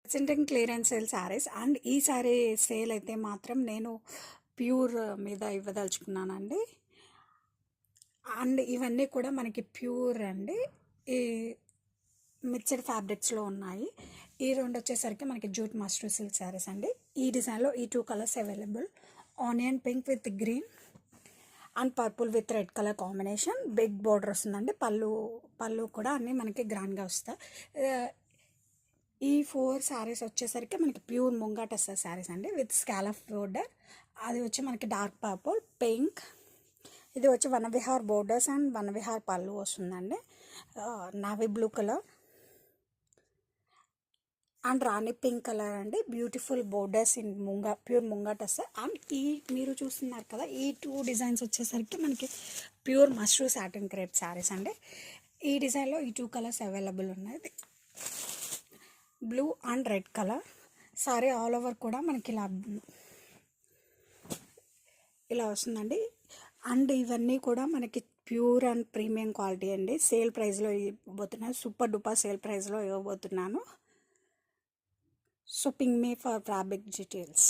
Presenting clearance sale saris and ఈ sari sale అయితే మాత్రం నేను ప్యూర్ మీద ఇవ్వదలుచుకున్నానండి. అండ్ ఇవన్నీ కూడా మనకి ప్యూర్ అండి. ఈ మిక్స్డ్ ఫ్యాబ్రిక్స్లో ఉన్నాయి. ఈ రెండు వచ్చేసరికి మనకి జూట్ మస్టర్డ్ సిల్క్ శారీస్ అండి. ఈ డిజైన్లో ఈ 2 colours available, onion pink with green and purple with red colour combination. Big border వస్తుందండి. పళ్ళు కూడా అన్నీ మనకి గ్రాండ్గా వస్తాయి. ఈ 4 శారీస్ వచ్చేసరికి మనకి ప్యూర్ ముంగాట శారీస్ అండి విత్ స్కాలప్ బోర్డర్. అది వచ్చి మనకి డార్క్ పర్పుల్, పింక్. ఇది వచ్చి వనవిహార్ బోర్డర్స్ అండ్ వనవిహార్ పళ్ళు వస్తుందండి. Navy blue colour and rani pink colour అండి. బ్యూటిఫుల్ బోర్డర్స్ ఇన్ ప్యూర్ ముంగాట. అండ్ ఈ మీరు చూస్తున్నారు కదా, ఈ 2 డిజైన్స్ వచ్చేసరికి మనకి pure mashru satin crepe saris అండి. ఈ డిజైన్లో ఈ 2 కలర్స్ అవైలబుల్ ఉన్నాయి, blue and red colour. Sari all over కూడా మనకి ఇలా వస్తుందండి. అండ్ ఇవన్నీ కూడా మనకి ప్యూర్ అండ్ ప్రీమియం క్వాలిటీ అండి. సేల్ ప్రైస్లో ఇవ్వబోతున్నాను, సూపర్ డూపర్ సేల్ ప్రైస్లో ఇవ్వబోతున్నాను. So ping me for fabric details.